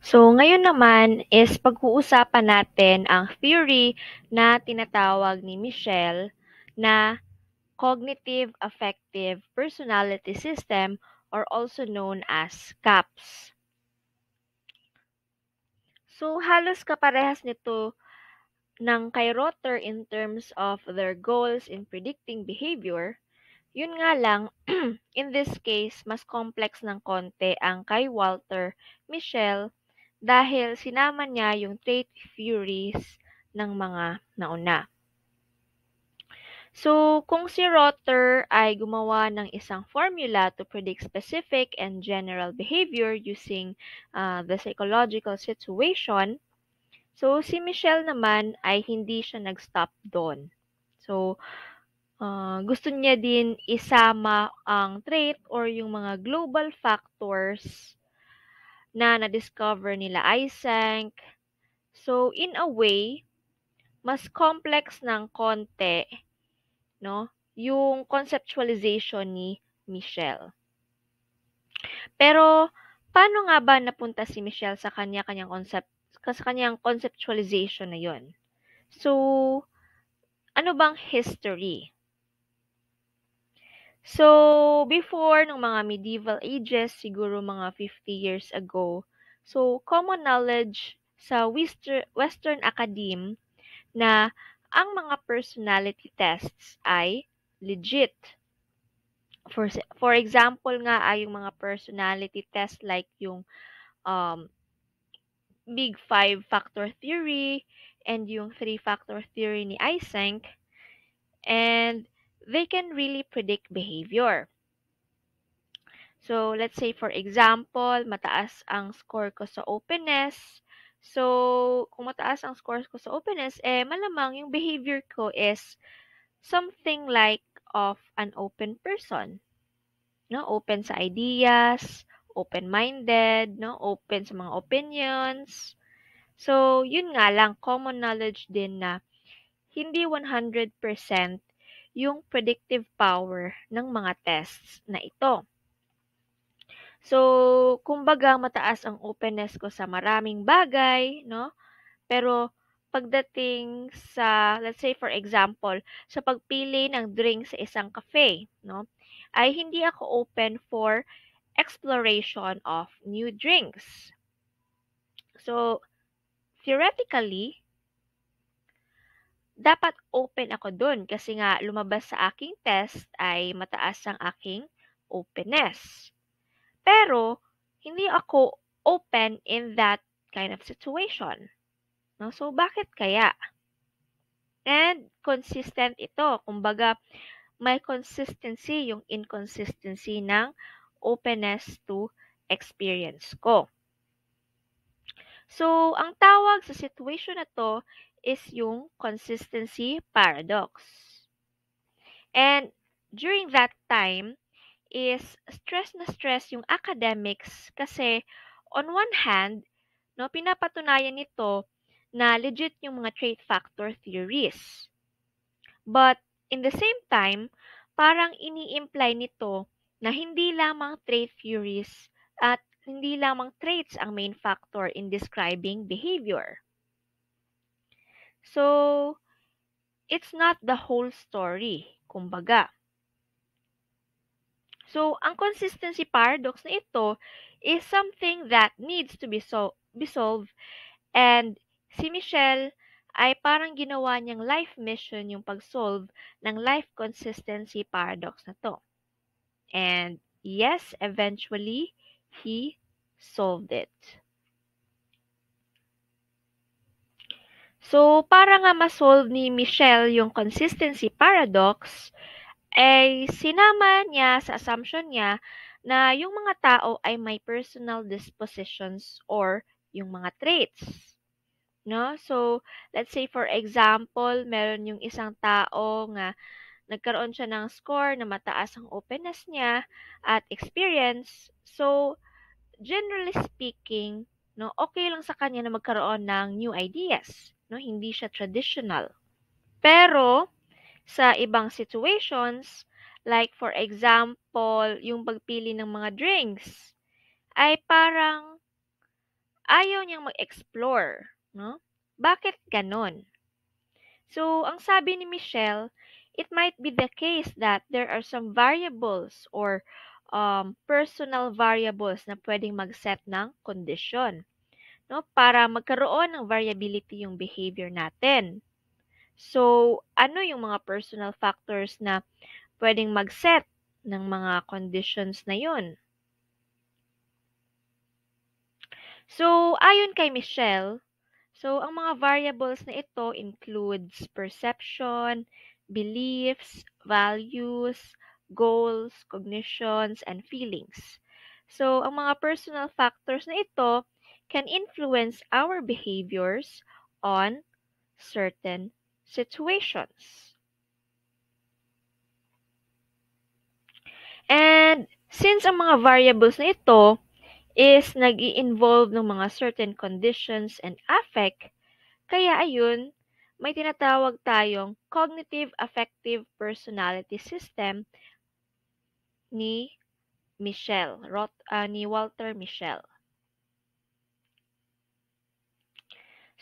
So, ngayon naman is pag-uusapan natin ang theory na tinatawag ni Michelle na Cognitive Affective Personality System or also known as CAPS. So, halos kaparehas nito ng kay Rotter in terms of their goals in predicting behavior. Yun nga lang, in this case, mas complex ng konti ang kay Walter Michel dahil sinama niya yung trait theories ng mga nauna. So, kung si Rotter ay gumawa ng isang formula to predict specific and general behavior using the psychological situation, so si Michelle naman ay hindi siya nag-stop doon. So, gusto niya din isama ang trait or yung mga global factors na na-discover nila Eysenck. So, in a way, mas complex ng konti, no, yung conceptualization ni Michelle. Pero, paano nga ba napunta si Michelle sa kanyang conceptualization na yon? So, ano bang history? So, before, nung mga medieval ages, siguro mga 50 years ago, so, common knowledge sa Western Academe na ang mga personality tests ay legit. For example nga ay yung mga personality test like yung um, Big Five Factor Theory and yung Three Factor Theory ni Eysenck, and they can really predict behavior. So, let's say for example, mataas ang score ko sa openness. So, kung mataas ang score ko sa openness, malamang yung behavior ko is something like of an open person. No? Open sa ideas, open-minded, no? Open sa mga opinions. So, yun nga lang, common knowledge din na hindi 100% yung predictive power ng mga tests na ito. So, kumbaga mataas ang openness ko sa maraming bagay, no? Pero pagdating sa, let's say for example, sa pagpili ng drink sa isang cafe, no? Ay hindi ako open for exploration of new drinks. So, theoretically, dapat open ako dun kasi nga lumabas sa aking test ay mataas ang aking openness. Pero, hindi ako open in that kind of situation. No? So, bakit kaya? And consistent ito. Kumbaga, may consistency yung inconsistency ng openness to experience ko. So, ang tawag sa situation na to is yung consistency paradox. And during that time, is na stress yung academics kasi on one hand, no, pinapatunayan nito na legit yung mga trait factor theories. But in the same time, parang ini-imply nito na hindi lamang trait theories at hindi lamang traits ang main factor in describing behavior. So, it's not the whole story, kumbaga. So, ang consistency paradox na ito is something that needs to be solved, and si Michelle ay parang ginawa niyang life mission yung pag-solve ng life consistency paradox na to. And yes, eventually, he solved it. So, para nga ma-solve ni Michelle yung consistency paradox, ay sinama niya sa assumption niya na yung mga tao ay may personal dispositions or yung mga traits. No? So, let's say for example, meron yung isang tao nga nagkaroon siya ng score na mataas ang openness niya at experience. So, generally speaking, no, okay lang sa kanya na magkaroon ng new ideas. No? Hindi siya traditional. Pero, sa ibang situations, like for example, yung pagpili ng mga drinks, ay parang ayaw niyang mag-explore, no? Bakit ganon? So, ang sabi ni Michelle, it might be the case that there are some variables or personal variables na pwedeng mag-set ng kondisyon, no? Para magkaroon ng variability yung behavior natin. So, ano yung mga personal factors na pwedeng mag-set ng mga conditions na yun? So, ayon kay Michelle, so ang mga variables na ito includes perception, beliefs, values, goals, cognitions, and feelings. So, ang mga personal factors na ito can influence our behaviors on certain situations. And since ang mga variables na ito is nag-i-involve ng mga certain conditions and affect, kaya ayun, may tinatawag tayong cognitive affective personality system ni ni Walter Mischel.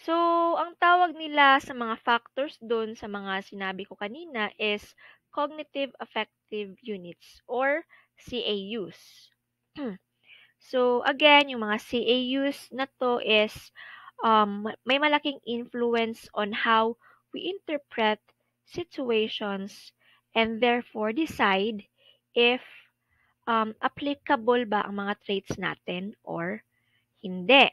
So, ang tawag nila sa mga factors doon sa mga sinabi ko kanina is cognitive affective units or CAUs. So, again, yung mga CAUs na to is may malaking influence on how we interpret situations and therefore decide if applicable ba ang mga traits natin or hindi.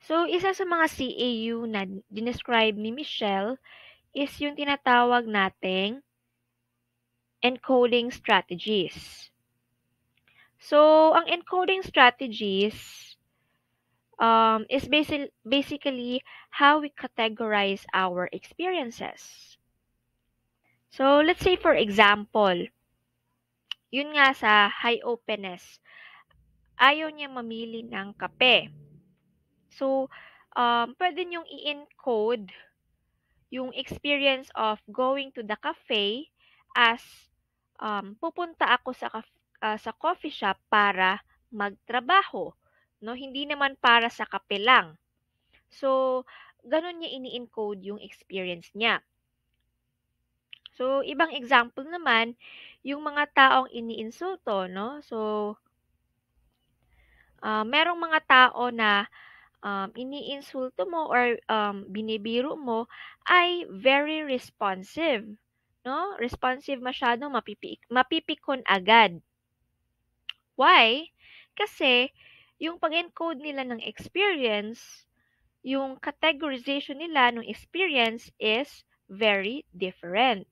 So, isa sa mga CAU na dinescribe ni Michelle is yung tinatawag nating encoding strategies. So, ang encoding strategies is basically how we categorize our experiences. So, let's say for example, yun nga sa high openness, ayaw niya mamili ng kape. So, pwede niyong i-encode yung experience of going to the cafe as pupunta ako sa coffee shop para magtrabaho, no? Hindi naman para sa kape lang. So, ganun niya ini-encode yung experience niya. So, ibang example naman, yung mga taong iniinsulto, no? So, merong mga tao na iniinsulto mo or binibiro mo ay very responsive, no? Responsive masyado, mapipikon agad. Why? Kasi, yung pag-encode nila ng experience, yung categorization nila ng experience is very different.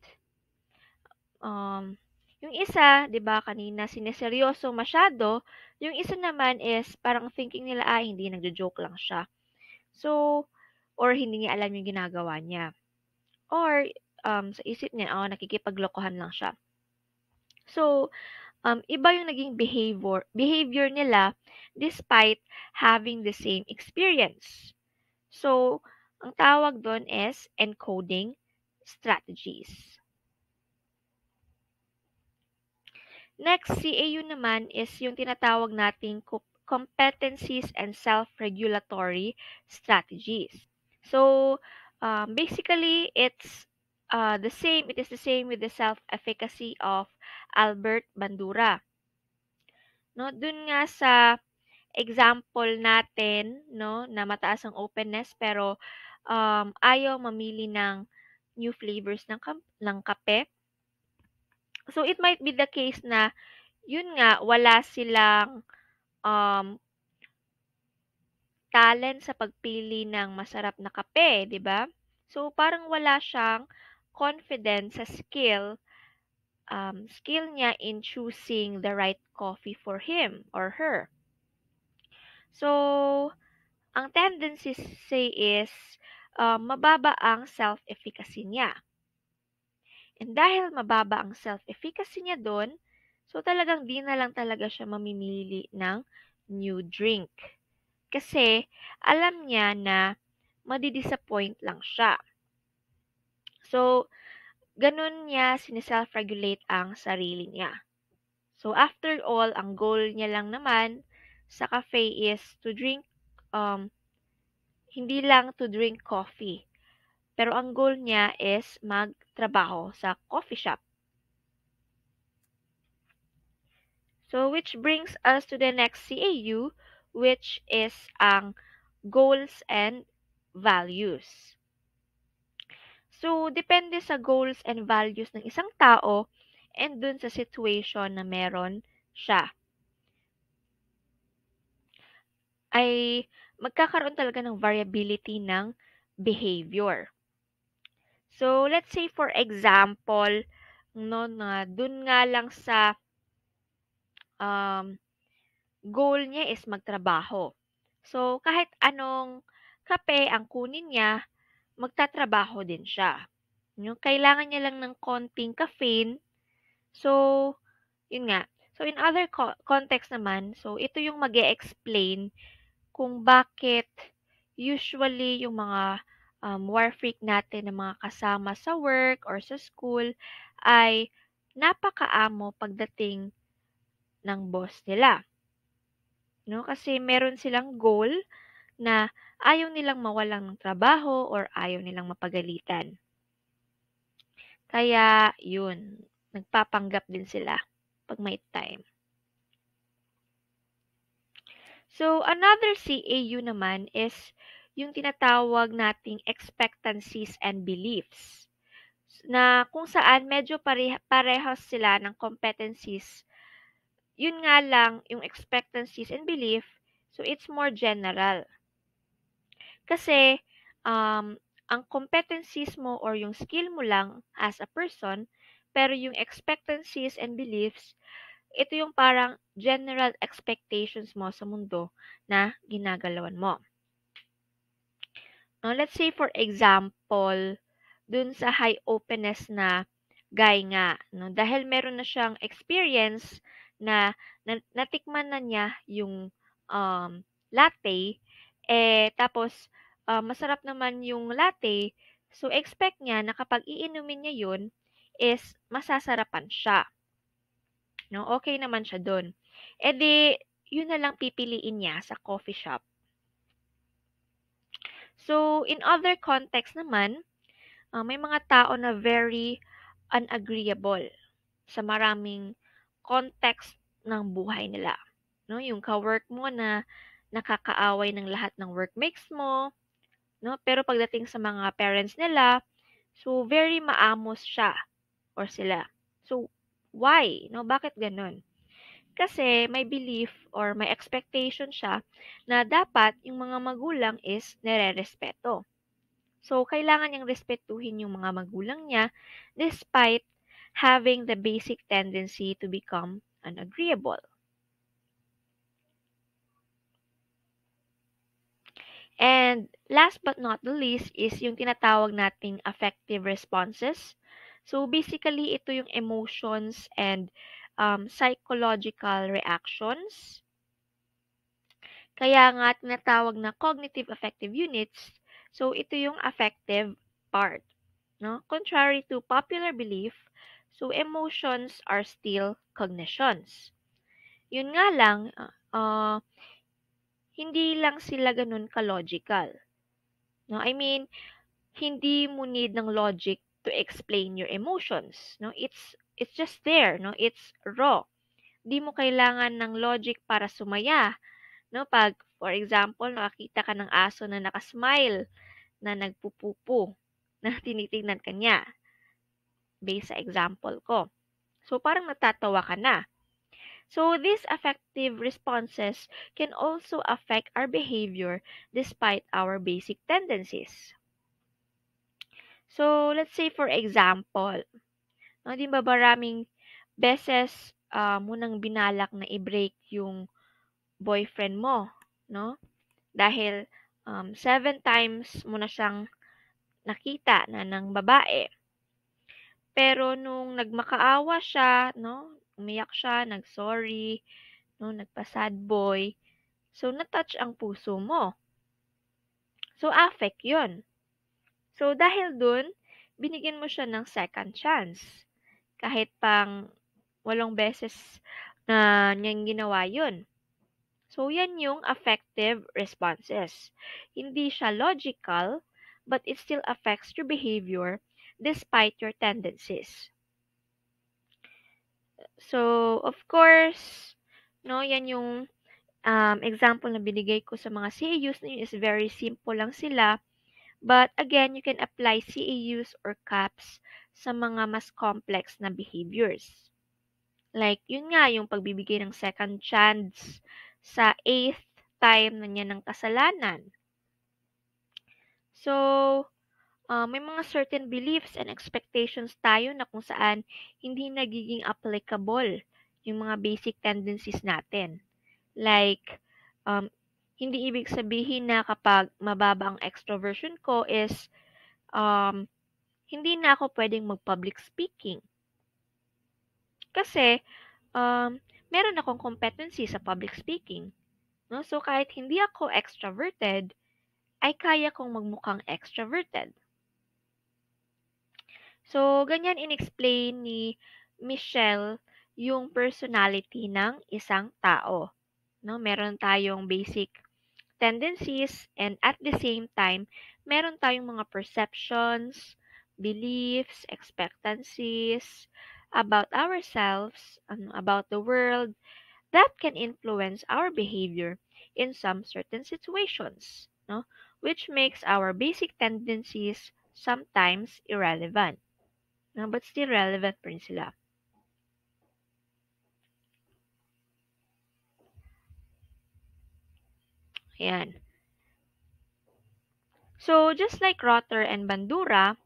Yung isa, 'di ba, kanina sineseryoso masyado, yung isa naman is parang thinking nila hindi nagjo-joke lang siya. So, or hindi niya alam yung ginagawa niya. Or sa isip niya, nakikipaglokohan lang siya. So, iba yung naging behavior nila despite having the same experience. So, ang tawag doon is encoding strategies. Next, CAU naman is yung tinatawag nating competencies and self-regulatory strategies. So, basically, it's the same. It is the same with the self-efficacy of Albert Bandura. No, dun nga sa example natin, no, na mataas ang openness pero ayaw mamili ng new flavors ng kape. So, it might be the case na yun nga, wala silang talent sa pagpili ng masarap na kape, 'di ba? So, parang wala siyang confidence sa skill niya in choosing the right coffee for him or her. So, ang tendency say is mababa ang self-efficacy niya. And dahil mababa ang self-efficacy niya doon, so talagang di na lang talaga siya mamimili ng new drink. Kasi alam niya na madi-disappoint lang siya. So, ganun niya siniself-regulate ang sarili niya. So after all, ang goal niya lang naman sa cafe is to drink, hindi lang to drink coffee. Pero ang goal niya is magtrabaho sa coffee shop. So which brings us to the next CAU, which is ang goals and values. So depende sa goals and values ng isang tao and dun sa situation na meron siya, ay magkakaroon talaga ng variability ng behavior. So let's say for example, no, na dun nga lang sa um, goal niya is magtrabaho. So kahit anong kape ang kunin niya, magtatrabaho din siya. No, kailangan niya lang ng konting caffeine. So yun nga. So in other context naman, so ito yung mag-e-explain kung bakit usually yung mga war freak natin na mga kasama sa work or sa school ay napakaamo pagdating ng boss nila. No? Kasi meron silang goal na ayaw nilang mawalan ng trabaho or ayaw nilang mapagalitan. Kaya yun, nagpapanggap din sila pag may time. So, another CAU naman is yung tinatawag nating expectancies and beliefs na kung saan medyo parehas sila ng competencies. Yun nga lang, yung expectancies and belief, so it's more general. Kasi, ang competencies mo or yung skill mo lang as a person, pero yung expectancies and beliefs, ito yung parang general expectations mo sa mundo na ginagalawan mo. Let's say for example, dun sa high openness na guy nga, no? Dahil meron na siyang experience na natikman na niya yung latte, tapos masarap naman yung latte, so expect niya na kapag iinumin niya yun, is masasarapan siya. No? Okay naman siya dun. Di, yun na lang pipiliin niya sa coffee shop. So, in other context naman, may mga tao na very unagreeable sa maraming context ng buhay nila. No, yung ka-work mo na nakakaaway ng lahat ng workmates mo, no? Pero pagdating sa mga parents nila, so very maamos siya or sila. So why? No, bakit ganun? Kasi may belief or may expectation siya na dapat yung mga magulang is nire-respeto. So, kailangan niyang respetuhin yung mga magulang niya despite having the basic tendency to become unagreeable. And last but not the least is yung tinatawag nating affective responses. So, basically, ito yung emotions and psychological reactions. Kaya nga tinatawag na cognitive affective units. So, ito yung affective part. No? Contrary to popular belief, so emotions are still cognitions. Yun nga lang, hindi lang sila ganun ka-logical. No? I mean, hindi mo need ng logic to explain your emotions. No? It's just there. No? It's raw. Di mo kailangan ng logic para sumaya. No? Pag, for example, nakakita ka ng aso na nakasmile, na nagpupupo, na tinitingnan ka niya, based sa example ko. So, parang natatawa ka na. So, these affective responses can also affect our behavior despite our basic tendencies. So, let's say for example, no, di ba maraming beses mo nang binalak na i-break yung boyfriend mo, no? Dahil 7 times mo na siyang nakita na ng babae. Pero nung nagmakaawa siya, no, umiyak siya, nag-sorry, no, nagpa-sad boy, so na-touch ang puso mo. So affect 'yun. So dahil dun, binigyan mo siya ng second chance. Kahit pang 8 beses na niyang ginawa yun. So, yan yung affective responses. Hindi siya logical, but it still affects your behavior despite your tendencies. So, of course, no, yan yung example na binigay ko sa mga CAUs na yun is very simple lang sila. But again, you can apply CAUs or CAPs sa mga mas complex na behaviors. Like, yun nga, yung pagbibigay ng second chance sa eighth time na niya ng kasalanan. So, may mga certain beliefs and expectations tayo na kung saan hindi nagiging applicable yung mga basic tendencies natin. Like, hindi ibig sabihin na kapag mababa ang extroversion ko is hindi na ako pwedeng mag-public speaking. Kasi, meron akong competency sa public speaking. No? So, kahit hindi ako extroverted, ay kaya kong magmukhang extroverted. So, ganyan in-explain ni Michelle yung personality ng isang tao. No? Meron tayong basic tendencies and at the same time, meron tayong mga perceptions, beliefs, expectancies about ourselves, about the world that can influence our behavior in some certain situations, no? Which makes our basic tendencies sometimes irrelevant, no? But still relevant pa rin sila. Ayan. So, just like Rotter and Bandura,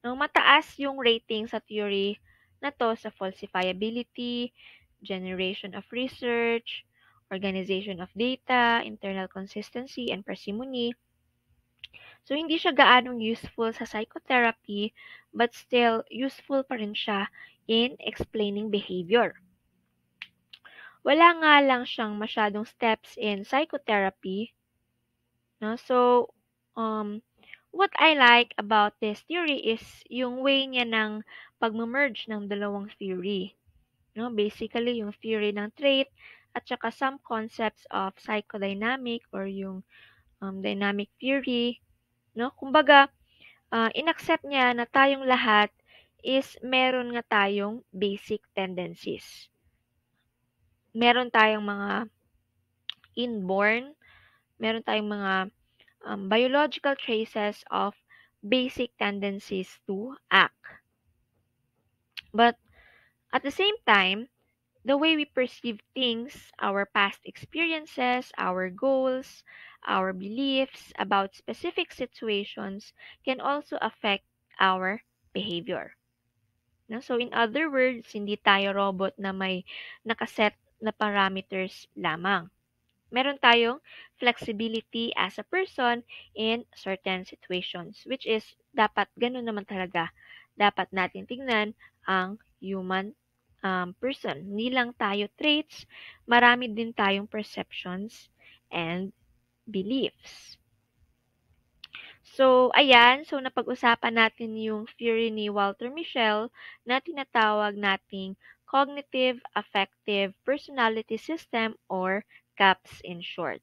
no, mataas yung rating sa theory na to sa falsifiability, generation of research, organization of data, internal consistency, and parsimony. So, hindi siya gaanong useful sa psychotherapy, but still useful pa rin siya in explaining behavior. Wala nga lang siyang masyadong steps in psychotherapy. No? So, what I like about this theory is yung way niya ng pag-merge ng dalawang theory. No? Basically, yung theory ng trait at saka some concepts of psychodynamic or yung dynamic theory. No? Kumbaga, inaccept niya na tayong lahat is meron nga tayong basic tendencies. Meron tayong mga inborn, meron tayong mga biological traces of basic tendencies to act. But at the same time, the way we perceive things, our past experiences, our goals, our beliefs about specific situations can also affect our behavior. No? So in other words, hindi tayo robot na may nakaset na parameters lamang. Meron tayong flexibility as a person in certain situations, which is dapat ganun naman talaga. Dapat natin tingnan ang human person. Hindi lang tayo traits, marami din tayong perceptions and beliefs. So, ayan. So, napag-usapan natin yung theory ni Walter Mischel na tinatawag nating Cognitive Affective Personality System or CAPS in short.